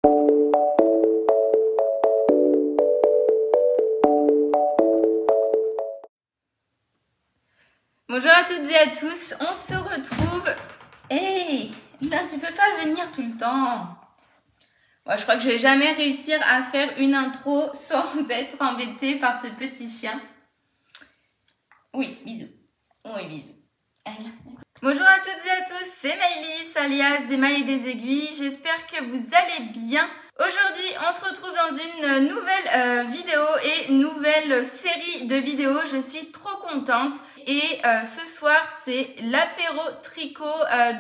Bonjour à toutes et à tous, on se retrouve. Hey, là tu peux pas venir tout le temps. Moi, je crois que je vais jamais réussir à faire une intro sans être embêtée par ce petit chien. Oui, bisous. Oui, bisous. Allez. Bonjour à toutes et à tous, c'est Maëlys alias des mailles et des aiguilles. J'espère que vous allez bien. Aujourd'hui, on se retrouve dans une nouvelle vidéo et nouvelle série de vidéos. Je suis trop contente. Et ce soir, c'est l'apéro tricot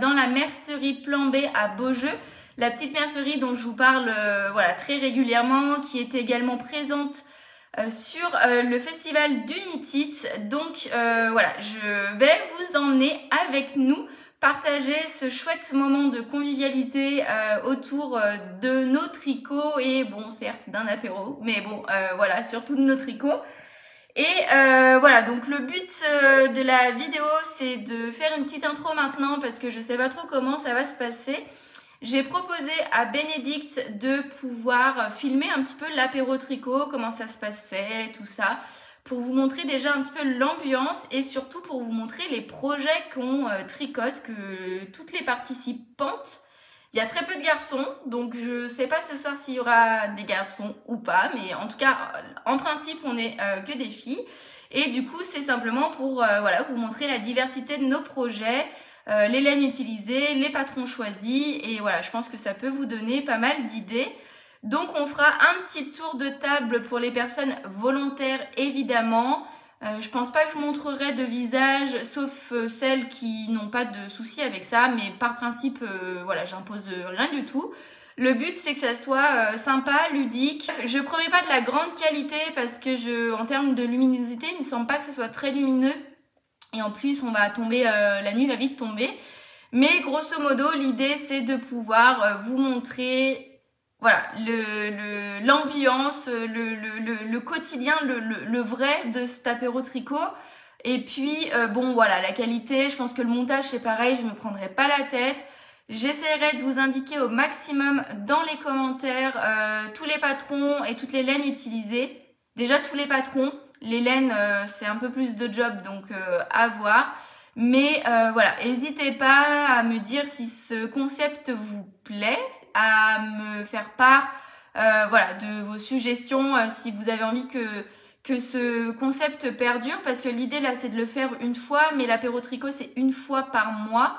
dans la mercerie Plan B à Beaujeu. La petite mercerie dont je vous parle voilà, très régulièrement, qui est également présente sur le festival d'Unitit. Donc voilà, je vais vous emmener avec nous partager ce chouette moment de convivialité autour de nos tricots et bon, certes d'un apéro, mais bon, voilà, surtout de nos tricots. Et voilà, donc le but de la vidéo, c'est de faire une petite intro maintenant parce que je sais pas trop comment ça va se passer. J'ai proposé à Bénédicte de pouvoir filmer un petit peu l'apéro tricot, comment ça se passait, tout ça, pour vous montrer déjà un petit peu l'ambiance et surtout pour vous montrer les projets qu'on tricote, que toutes les participantes. Il y a très peu de garçons, donc je sais pas ce soir s'il y aura des garçons ou pas, mais en tout cas, en principe, on n'est que des filles. Et du coup, c'est simplement pour voilà, vous montrer la diversité de nos projets, les laines utilisées, les patrons choisis, et voilà, je pense que ça peut vous donner pas mal d'idées. Donc on fera un petit tour de table pour les personnes volontaires évidemment. Je pense pas que je montrerai de visage, sauf celles qui n'ont pas de soucis avec ça, mais par principe, voilà, j'impose rien du tout. Le but c'est que ça soit sympa, ludique. Je promets pas de la grande qualité parce que en termes de luminosité, il me semble pas que ça soit très lumineux. Et en plus, on va tomber, la nuit va vite tomber. Mais grosso modo, l'idée c'est de pouvoir vous montrer voilà, l'ambiance, le quotidien, le vrai de cet apéro tricot. Et puis, bon, voilà, la qualité, je pense que le montage, c'est pareil, je me prendrai pas la tête. J'essaierai de vous indiquer au maximum dans les commentaires tous les patrons et toutes les laines utilisées. Déjà, tous les patrons. Les laines, c'est un peu plus de job, donc à voir. Mais voilà, n'hésitez pas à me dire si ce concept vous plaît, à me faire part voilà, de vos suggestions, si vous avez envie que ce concept perdure, parce que l'idée là c'est de le faire une fois, mais l'apéro tricot c'est une fois par mois.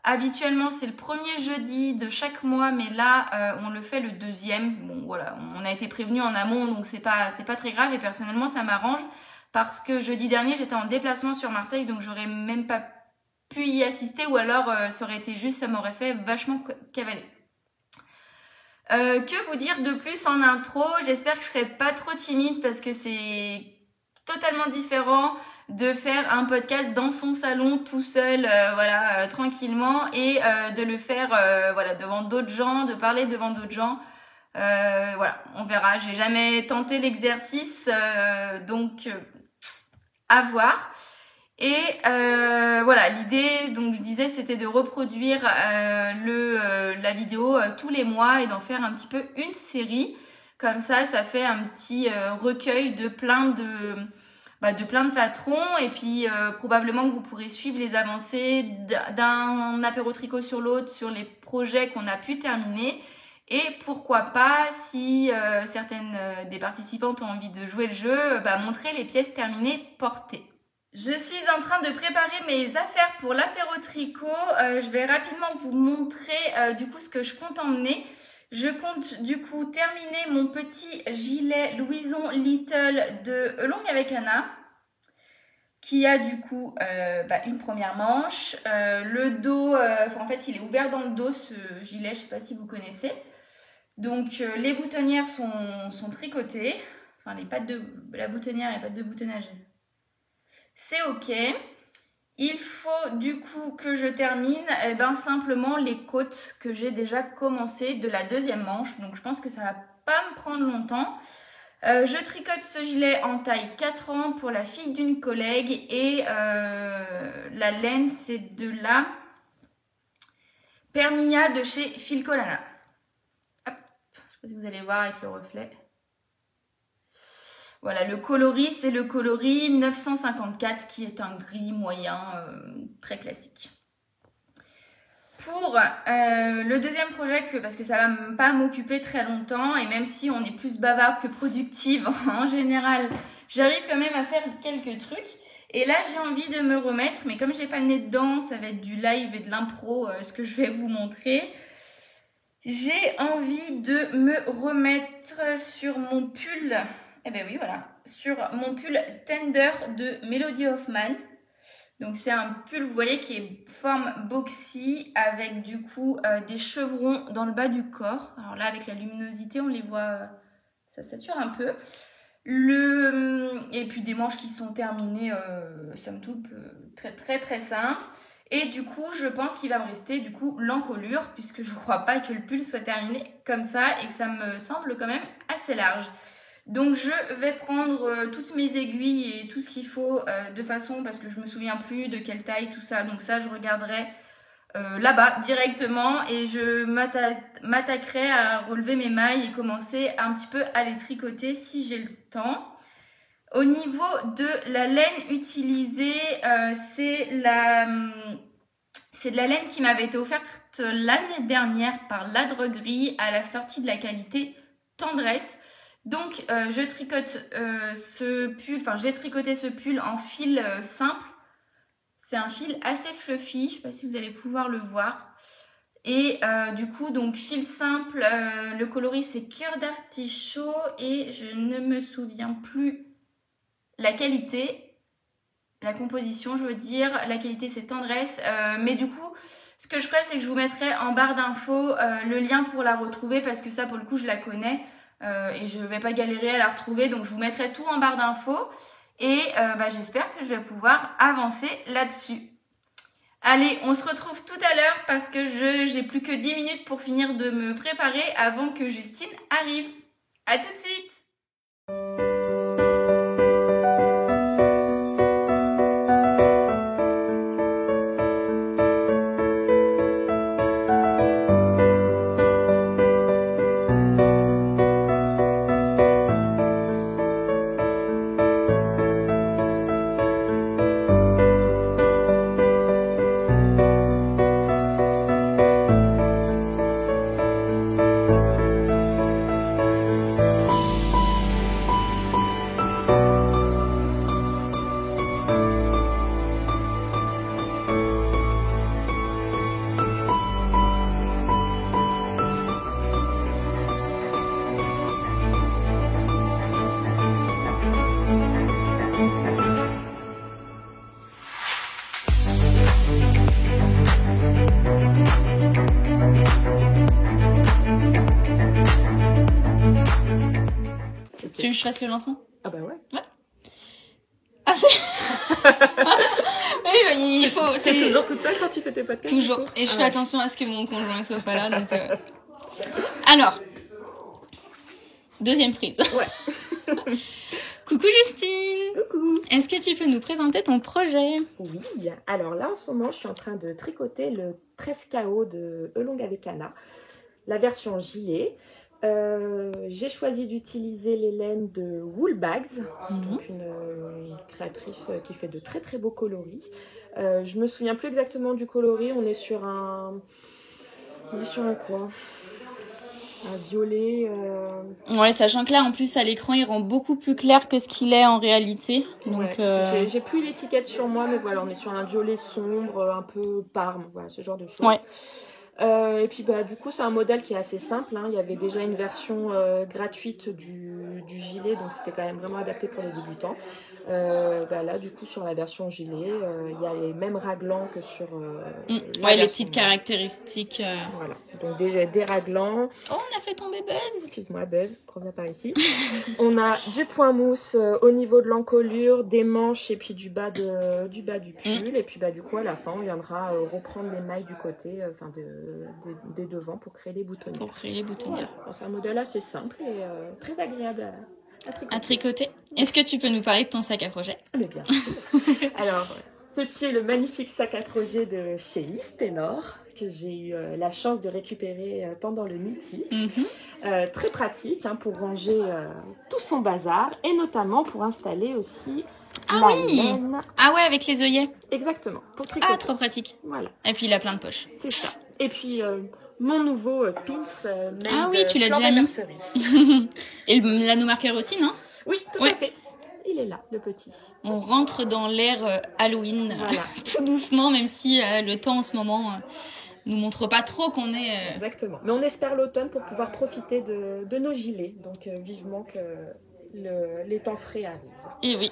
Habituellement c'est le premier jeudi de chaque mois, mais là on le fait le deuxième. Bon voilà, on a été prévenu en amont, donc c'est pas très grave et personnellement ça m'arrange parce que jeudi dernier j'étais en déplacement sur Marseille, donc j'aurais même pas pu y assister, ou alors ça aurait été juste, ça m'aurait fait vachement cavaler. Que vous dire de plus en intro? J'espère que je serai pas trop timide parce que c'est totalement différent de faire un podcast dans son salon tout seul, voilà, tranquillement, et de le faire voilà, devant d'autres gens, de parler devant d'autres gens. Voilà, on verra. J'ai jamais tenté l'exercice, donc à voir. Et voilà, l'idée, donc je disais, c'était de reproduire la vidéo tous les mois et d'en faire un petit peu une série. Comme ça fait un petit recueil de plein de patrons, et puis probablement que vous pourrez suivre les avancées d'un apéro tricot sur l'autre, sur les projets qu'on a pu terminer. Et pourquoi pas, si certaines des participantes ont envie de jouer le jeu, montrer les pièces terminées portées. Je suis en train de préparer mes affaires pour l'apéro tricot. Je vais rapidement vous montrer du coup ce que je compte emmener. Je compte du coup terminer mon petit gilet Louison Little de Longue avec Anna, qui a du coup une première manche. Le dos, en fait il est ouvert dans le dos ce gilet, je ne sais pas si vous connaissez. Donc les boutonnières sont tricotées. Enfin les pattes de la boutonnière et les pattes de boutonnage. C'est ok. Il faut du coup que je termine simplement les côtes que j'ai déjà commencé de la deuxième manche. Donc je pense que ça va pas me prendre longtemps. Je tricote ce gilet en taille 4 ans pour la fille d'une collègue. Et la laine c'est de la Pernilla de chez Filcolana. Hop, sais pas si vous allez voir avec le reflet. Voilà, le coloris, c'est le coloris 954 qui est un gris moyen très classique. Pour le deuxième projet, parce que ça va pas m'occuper très longtemps, et même si on est plus bavarde que productive en général, j'arrive quand même à faire quelques trucs. Et là, j'ai envie de me remettre, mais comme j'ai pas le nez dedans, ça va être du live et de l'impro, ce que je vais vous montrer. J'ai envie de me remettre sur mon pull, eh ben oui, voilà, sur mon pull Tender de Melody Hoffman. Donc c'est un pull, vous voyez, qui est forme boxy avec du coup des chevrons dans le bas du corps. Alors là, avec la luminosité, on les voit, ça sature un peu. Et puis des manches qui sont terminées, somme toute, très simple. Et du coup, je pense qu'il va me rester du coup l'encolure, puisque je ne crois pas que le pull soit terminé comme ça et que ça me semble quand même assez large. Donc je vais prendre toutes mes aiguilles et tout ce qu'il faut de façon, parce que je me souviens plus de quelle taille, tout ça. Donc ça, je regarderai là-bas directement et je m'attaquerai à relever mes mailles et commencer un petit peu à les tricoter si j'ai le temps. Au niveau de la laine utilisée, c'est de la laine qui m'avait été offerte l'année dernière par La Droguerie à la sortie de la qualité Tendresse. Donc je tricote j'ai tricoté ce pull en fil simple. C'est un fil assez fluffy, je ne sais pas si vous allez pouvoir le voir. Et du coup, donc fil simple, le coloris c'est cœur d'artichaut et je ne me souviens plus la qualité, la composition, je veux dire. La qualité c'est Tendresse, mais du coup, ce que je ferai, c'est que je vous mettrai en barre d'infos le lien pour la retrouver parce que ça, pour le coup, je la connais. Et je ne vais pas galérer à la retrouver, donc je vous mettrai tout en barre d'infos et j'espère que je vais pouvoir avancer là-dessus. Allez, on se retrouve tout à l'heure parce que j'ai plus que 10 minutes pour finir de me préparer avant que Justine arrive. À tout de suite. Tu veux que je fasse le lancement? Ah bah ouais. Ouais. Ah c'est... Oui, il faut... C'est toujours toute seule quand tu fais tes podcasts? Toujours. Et je fais attention à ce que mon conjoint soit pas là. Donc Alors, deuxième prise. Ouais. Coucou Justine. Coucou. Est-ce que tu peux nous présenter ton projet? Oui. Alors là, en ce moment, je suis en train de tricoter le 13KO de Elong avec Anna, la version gilet. J'ai choisi d'utiliser les laines de Woolbags, donc une créatrice qui fait de très très beaux coloris. Je me souviens plus exactement du coloris. On est sur un quoi? Un violet. Ouais, sachant que là, en plus, à l'écran, il rend beaucoup plus clair que ce qu'il est en réalité. Donc, ouais. J'ai plus l'étiquette sur moi, mais voilà, on est sur un violet sombre, un peu parme, voilà, ce genre de choses. Ouais. Et puis du coup c'est un modèle qui est assez simple, hein. Il y avait déjà une version gratuite du gilet, donc c'était quand même vraiment adapté pour les débutants. Là du coup sur la version gilet il y a les mêmes raglans que sur les petites caractéristiques. Voilà, donc déjà des raglans. Oh, on a fait tomber Buzz. Excuse-moi Buzz, reviens par ici. On a du point mousse au niveau de l'encolure, des manches et puis du bas du pull. Et puis du coup à la fin on viendra reprendre les mailles du côté, des devants pour créer les boutonnières. Voilà. C'est un modèle assez simple et très agréable à tricoter. À tricoter. Est-ce que tu peux nous parler de ton sac à projet? Mais bien sûr. Alors, ceci est le magnifique sac à projet de chez Listenor, que j'ai eu la chance de récupérer pendant le meeting. Très pratique pour ranger tout son bazar et notamment pour installer aussi la laine. Ah ouais, avec les œillets. Exactement, pour tricoter. Ah, trop pratique. Voilà. Et puis il a plein de poches. C'est ça. Et puis mon nouveau pins made Ah oui, tu l'as déjà mis. Et l'anneau marqueur aussi, non? Oui, tout à fait. Il est là, le petit. On rentre dans l'ère Halloween, Voilà. tout doucement, même si le temps en ce moment nous montre pas trop qu'on est... Exactement. Mais on espère l'automne pour pouvoir profiter de nos gilets. Donc vivement que les temps frais arrivent. Et oui.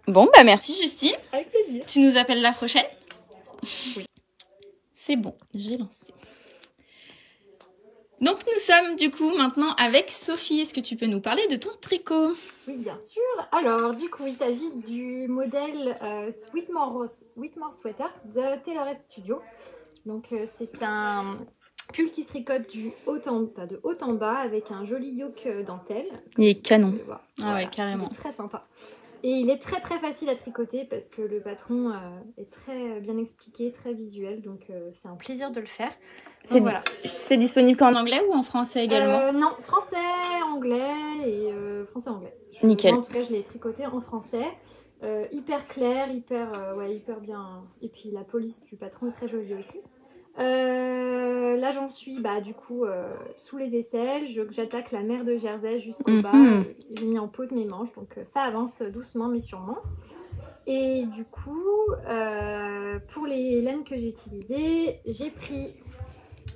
Bon, bah merci Justine. Avec plaisir. Tu nous appelles la prochaine? Oui. C'est bon, j'ai lancé. Donc nous sommes du coup maintenant avec Sophie. Est-ce que tu peux nous parler de ton tricot? Oui, bien sûr. Alors, du coup, il s'agit du modèle Whitmore Sweater de Tailor Studio. Donc, c'est un pull qui se tricote de haut en bas avec un joli yoke dentelle. Il est canon. Voilà. Ah ouais, carrément. Il est très sympa. Et il est très très facile à tricoter parce que le patron est très bien expliqué, très visuel. Donc, c'est un plaisir de le faire. Donc, voilà. C'est disponible qu'en anglais ou en français également? Non, français, anglais et français-anglais. Nickel. Moi, en tout cas, je l'ai tricoté en français. Hyper clair, hyper bien. Et puis la police du patron est très jolie aussi. Là, j'en suis du coup sous les aisselles. J'attaque la mer de Jersey jusqu'au bas. J'ai mis en pause mes manches, donc ça avance doucement mais sûrement. Et du coup, pour les laines que j'ai utilisées, j'ai pris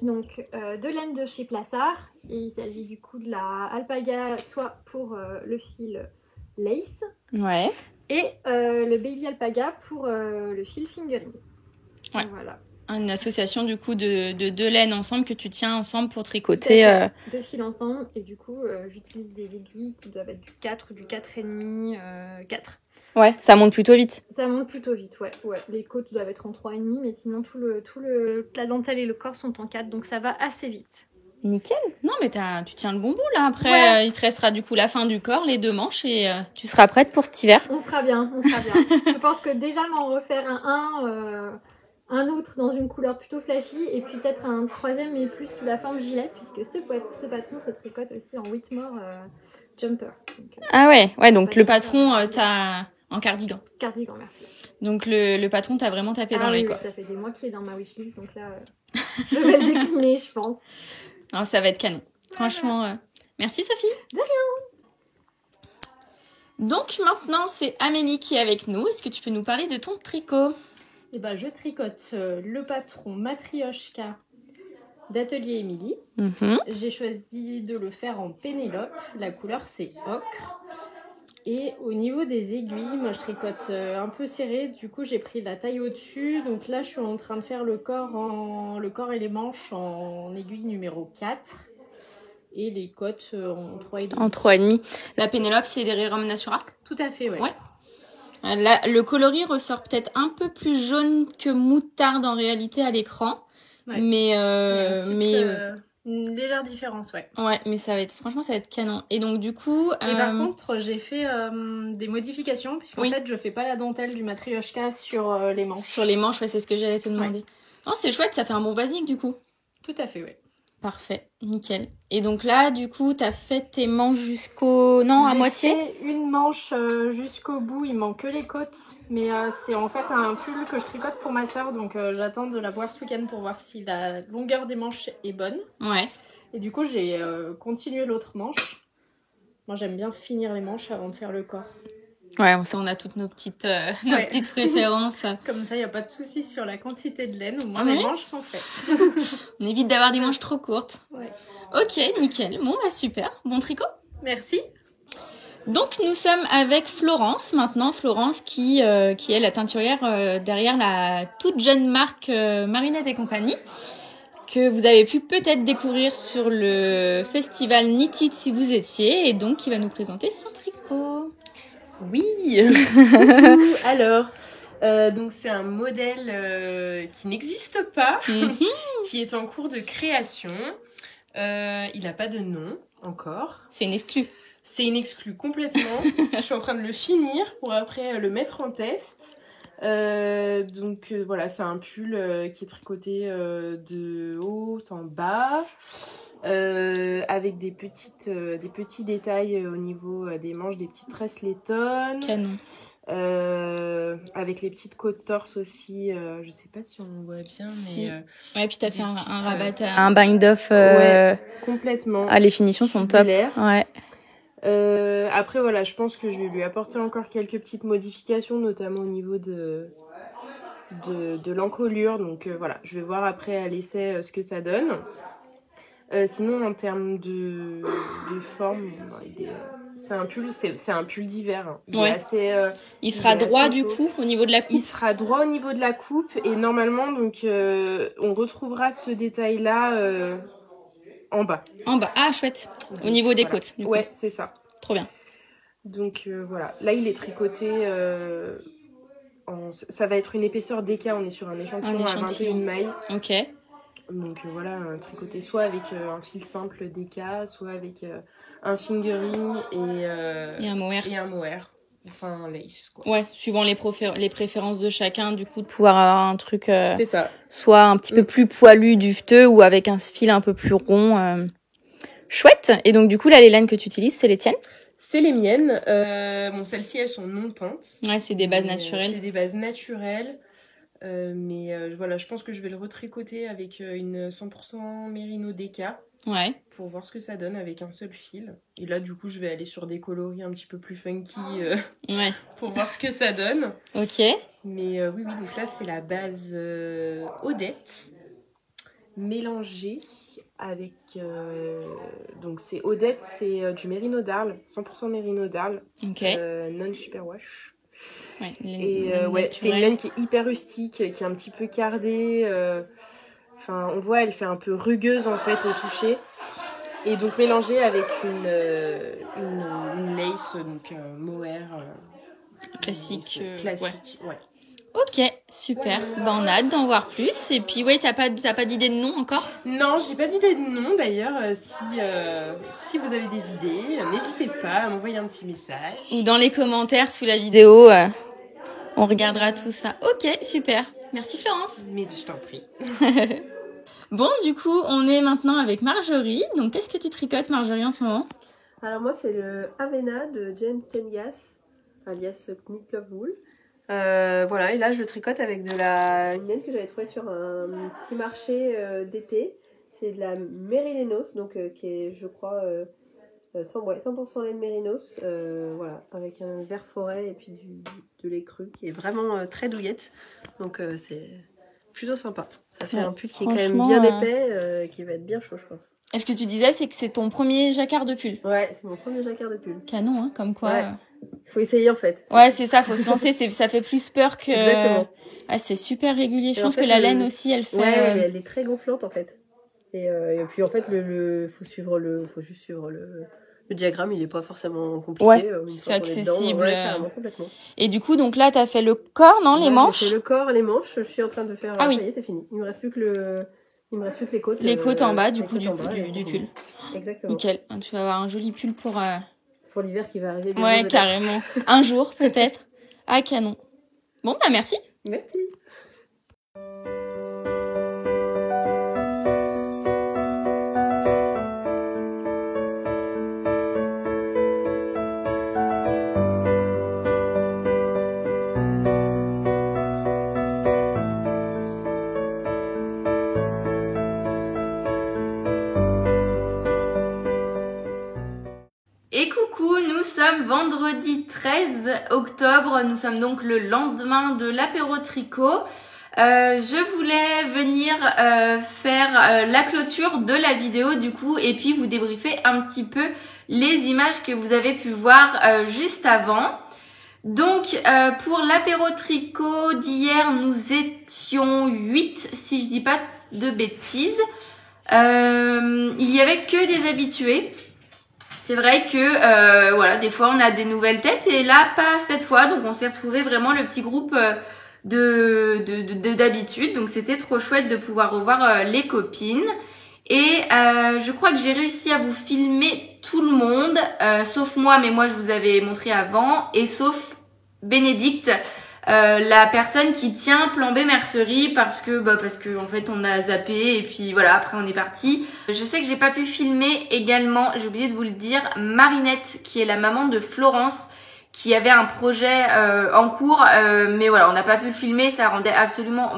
donc de laine de chez Plassard. Et il s'agit du coup de la alpaga, soit pour le fil lace. Ouais. Et le baby alpaga pour le fil fingering. Ouais. Donc, voilà. Une association du coup de deux laines ensemble que tu tiens ensemble pour tricoter. Deux fils ensemble et du coup j'utilise des aiguilles qui doivent être du 4 ou du 4,5, 4. Ouais, ça monte plutôt vite. Ça monte plutôt vite, ouais. Les côtes doivent être en 3,5 mais sinon la dentelle et le corps sont en 4 donc ça va assez vite. Nickel. Non mais tu tiens le bon bout là. Après il te restera du coup la fin du corps, les 2 manches et tu seras prête pour cet hiver. On sera bien. Je pense que déjà m'en refaire un autre dans une couleur plutôt flashy et puis peut-être un troisième mais plus sous la forme gilet puisque ce patron se tricote aussi en Whitmore jumper. Donc, ah ouais, donc le patron t'as en cardigan. Cardigan, merci. Donc le patron t'a vraiment tapé dans l'œil quoi. Ça fait des mois qu'il est dans ma wishlist donc là je vais le décliner je pense. Non, ça va être canon. Franchement, merci Sophie. De rien. Donc maintenant c'est Amélie qui est avec nous. Est-ce que tu peux nous parler de ton tricot? Eh ben, je tricote le patron Matryoshka d'Atelier Émilie. J'ai choisi de le faire en Pénélope. La couleur, c'est ocre. Et au niveau des aiguilles, moi, je tricote un peu serré. Du coup, j'ai pris la taille au-dessus. Donc là, je suis en train de faire le corps et les manches en aiguille numéro 4. Et les côtes en 3,5. En 3,5. La Pénélope, c'est des Rerum Natura? Tout à fait, ouais. Là, le coloris ressort peut-être un peu plus jaune que moutarde en réalité à l'écran. Ouais. Mais une légère différence, ouais. Ouais, mais ça va être canon. Et donc du coup... Et par contre, j'ai fait des modifications, puisqu'en fait, je fais pas la dentelle du Matryoshka sur les manches. Sur les manches, c'est ce que j'allais te demander. Ouais. Oh, c'est chouette, ça fait un bon basique du coup. Tout à fait, ouais. Parfait, nickel. Et donc là, du coup, t'as fait tes manches jusqu'au... Non, à moitié? J'ai fait une manche jusqu'au bout, il manque que les côtes. Mais c'est en fait un pull que je tricote pour ma soeur, donc j'attends de la voir ce week-end pour voir si la longueur des manches est bonne. Ouais. Et du coup, j'ai continué l'autre manche. Moi, j'aime bien finir les manches avant de faire le corps. Ouais, on a toutes nos petites préférences. Comme ça, il n'y a pas de souci sur la quantité de laine. Au moins, les manches sont faites. On évite d'avoir des manches trop courtes. Ouais. Ok, nickel. Bon, bah super. Bon tricot. Merci. Donc, nous sommes avec Florence maintenant. Florence qui est la teinturière derrière la toute jeune marque Marinette et compagnie, que vous avez pu peut-être découvrir sur le festival Knitted si vous étiez, et donc qui va nous présenter son tricot. Oui. Alors, donc c'est un modèle qui n'existe pas, qui est en cours de création. Il n'a pas de nom. encore. C'est une exclue. C'est une exclue complètement. Je suis en train de le finir pour après le mettre en test. Donc voilà, c'est un pull qui est tricoté de haut en bas, avec des petits détails au niveau des manches, des petites tresses Letton. Canon. Avec les petites côtes torse aussi, je sais pas si on voit bien, Si. mais Ouais, puis t'as fait un petites, rabattage, un bind-off. ouais, complètement. Ah, les finitions sont top. Tubulaire. Ouais. Après voilà, je pense que je vais lui apporter encore quelques petites modifications, notamment au niveau de l'encolure. Donc voilà, je vais voir après à l'essai ce que ça donne. Sinon en termes de forme, c'est un pull d'hiver. Hein. Il Ouais. est assez, Il sera est droit assez du chaud. coup au niveau de la Il coupe. sera droit au niveau de la coupe et normalement donc on retrouvera ce détail là en bas. En bas. Ah, chouette. Au niveau des Voilà. côtes. Du coup. Ouais, c'est ça. Trop bien. Donc voilà, là il est tricoté ça va être une épaisseur DK, on est sur un échantillon, à 21 mailles. Ok. Donc voilà, tricoté soit avec un fil simple DK, soit avec un fingering et un mohair. Et un mohair. Enfin un lace quoi. Ouais, suivant les préférences de chacun, du coup, de pouvoir avoir un truc C'est ça. soit un petit peu plus poilu, duveteux, ou avec un fil un peu plus rond. Chouette. Et donc, du coup, là, les laines que tu utilises, c'est les tiennes? C'est les miennes. Bon, celles-ci, elles sont non teintes. Ouais, c'est des bases Mais, naturelles. c'est des bases naturelles. Mais voilà, je pense que je vais le retricoter avec une 100% Merino DK Ouais. pour voir ce que ça donne avec un seul fil. Et là, du coup, je vais aller sur des coloris un petit peu plus funky Ouais. pour voir ce que ça donne. Ok. Mais oui, donc là, c'est la base Odette mélangée avec... donc, c'est Odette, c'est du Merino d'Arles, 100% Merino d'Arles, Ok. non superwash. Ouais, Et ouais, c'est une laine qui est hyper rustique, qui est un petit peu cardée. Enfin, on voit, elle fait un peu rugueuse en fait au toucher. Et donc mélangée avec une lace, donc mohair. Classique. Classique, ouais. Ok, super. Bah, on a hâte d'en voir plus. Et puis, ouais, t'as pas d'idée de nom encore? Non, j'ai pas d'idée de nom d'ailleurs. Si vous avez des idées, n'hésitez pas à m'envoyer un petit message. Ou dans les commentaires sous la vidéo. On regardera tout ça. Ok, super. Merci Florence. Mais je t'en prie. Bon, du coup, on est maintenant avec Marjorie. Donc, qu'est-ce que tu tricotes, Marjorie, en ce moment? Alors moi, c'est le Avena de Jen Sengas, alias Knit Love Wool. Voilà, et là, je tricote avec une laine que j'avais trouvée sur un petit marché d'été. C'est de la Mérinos, donc qui est, je crois, 100% laine Mérinos. Voilà, avec un vert forêt et puis de lait cru, qui est vraiment très douillette. Donc c'est plutôt sympa. Ça fait un pull qui est quand même bien épais, qui va être bien chaud, je pense. Et ce que tu disais, c'est que c'est ton premier jacquard de pull. Ouais, c'est mon premier jacquard de pull. Canon, hein, comme quoi. Ouais. Faut essayer en fait. Ouais, c'est ça, faut se lancer. Ça fait plus peur que. Exactement. Ah, c'est super régulier. Je Et pense en fait, que la laine aussi, elle fait. Ouais, elle est très gonflante en fait. Et puis en fait, faut juste suivre le diagramme, il est pas forcément compliqué. Ouais, une fois c'est qu'on est accessible. dedans, ouais, carrément, complètement. Et du coup, donc là, t'as fait le corps, non, les Ouais, manches? j'ai fait le corps, les manches. Je suis en train de faire. Ah oui. Ça y est, c'est fini. Il me reste plus que les côtes. Les côtes en bas, du les coup, côtes du en bas, et pull. c'est fini. Exactement. Nickel. Tu vas avoir un joli pull pour. Pour l'hiver qui va arriver. bientôt, Ouais, peut-être. carrément. Un jour, peut-être. Ah, canon. Bon, bah, merci. Merci. Et coucou, nous sommes vendredi 13 octobre, nous sommes donc le lendemain de l'apéro tricot. Je voulais venir faire la clôture de la vidéo du coup et puis vous débriefer un petit peu les images que vous avez pu voir juste avant. Donc pour l'apéro tricot d'hier, nous étions 8 si je dis pas de bêtises. Il y avait que des habitués. C'est vrai que voilà, des fois on a des nouvelles têtes et là pas cette fois, donc on s'est retrouvé vraiment le petit groupe d'habitude, donc c'était trop chouette de pouvoir revoir les copines. Et je crois que j'ai réussi à vous filmer tout le monde, sauf moi, mais moi je vous avais montré avant, et sauf Bénédicte, la personne qui tient Plan B Mercerie parce que en fait on a zappé et puis voilà, après on est parti. Je sais que j'ai pas pu filmer également, j'ai oublié de vous le dire, Marinette qui est la maman de Florence, qui avait un projet en cours, mais voilà, on n'a pas pu le filmer, ça rendait absolument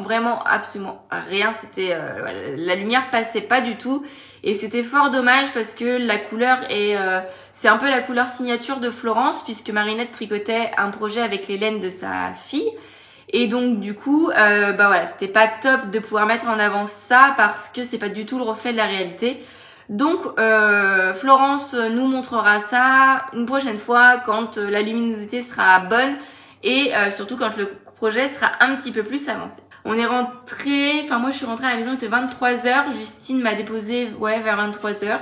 rien, c'était la lumière passait pas du tout et c'était fort dommage parce que la couleur est c'est un peu la couleur signature de Florence puisque Marinette tricotait un projet avec les laines de sa fille et donc du coup voilà, c'était pas top de pouvoir mettre en avant ça parce que c'est pas du tout le reflet de la réalité. Donc Florence nous montrera ça une prochaine fois quand la luminosité sera bonne et surtout quand le projet sera un petit peu plus avancé. On est rentré, enfin moi je suis rentrée à la maison, il était 23h, Justine m'a déposé vers 23h.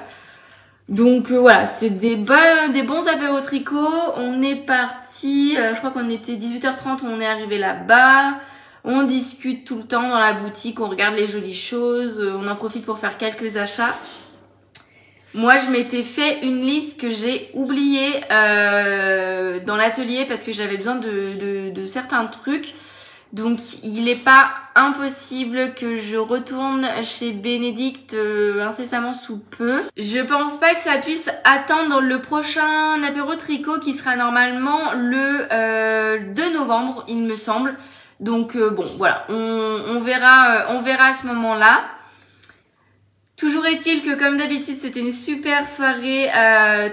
Donc voilà, c'est des bons apéros tricot. On est parti, je crois qu'on était 18h30, on est arrivé là-bas. On discute tout le temps dans la boutique, on regarde les jolies choses, on en profite pour faire quelques achats. Moi, je m'étais fait une liste que j'ai oubliée dans l'atelier parce que j'avais besoin de certains trucs. Donc, il n'est pas impossible que je retourne chez Bénédicte incessamment sous peu. Je pense pas que ça puisse attendre le prochain apéro tricot qui sera normalement le 2 novembre, il me semble. Donc, bon, voilà, on verra à ce moment-là. Toujours est-il que comme d'habitude c'était une super soirée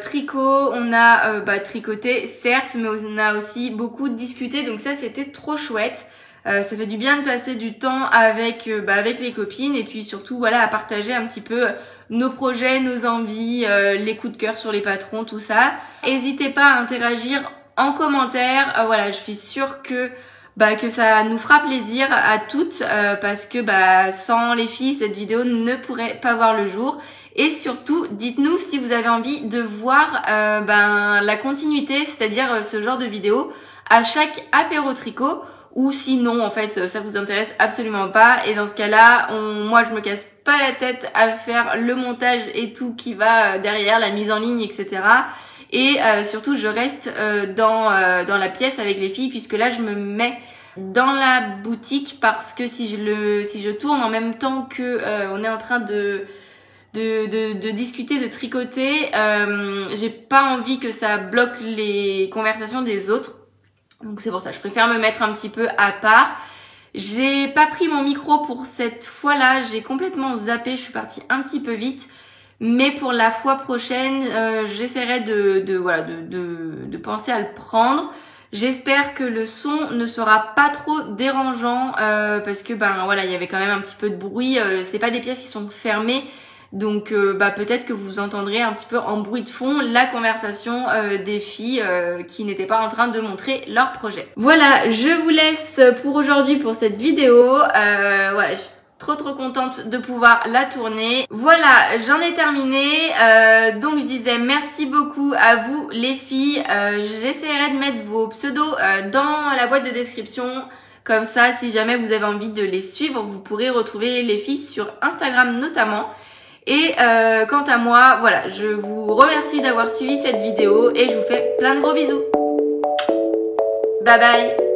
tricot, on a tricoté certes mais on a aussi beaucoup discuté donc ça c'était trop chouette. Ça fait du bien de passer du temps avec les copines et puis surtout voilà à partager un petit peu nos projets, nos envies, les coups de cœur sur les patrons, tout ça. N'hésitez pas à interagir en commentaire, voilà je suis sûre que ça nous fera plaisir à toutes parce que sans les filles cette vidéo ne pourrait pas voir le jour et surtout dites-nous si vous avez envie de voir la continuité, c'est-à-dire ce genre de vidéo à chaque apéro tricot ou sinon en fait ça vous intéresse absolument pas et dans ce cas-là moi je me casse pas la tête à faire le montage et tout qui va derrière, la mise en ligne etc. Et surtout je reste dans la pièce avec les filles puisque là je me mets dans la boutique parce que si je tourne en même temps que on est en train de discuter, de tricoter, j'ai pas envie que ça bloque les conversations des autres. Donc c'est pour ça, je préfère me mettre un petit peu à part. J'ai pas pris mon micro pour cette fois-là, j'ai complètement zappé, je suis partie un petit peu vite. Mais pour la fois prochaine, j'essaierai de penser à le prendre. J'espère que le son ne sera pas trop dérangeant parce que voilà, il y avait quand même un petit peu de bruit. C'est pas des pièces qui sont fermées, donc peut-être que vous entendrez un petit peu en bruit de fond la conversation des filles qui n'étaient pas en train de montrer leur projet. Voilà, je vous laisse pour aujourd'hui pour cette vidéo. Voilà. Trop contente de pouvoir la tourner. Voilà, j'en ai terminé. Donc je disais merci beaucoup à vous les filles. J'essaierai de mettre vos pseudos dans la boîte de description. Comme ça, si jamais vous avez envie de les suivre, vous pourrez retrouver les filles sur Instagram notamment. Et quant à moi, voilà, je vous remercie d'avoir suivi cette vidéo et je vous fais plein de gros bisous. Bye bye.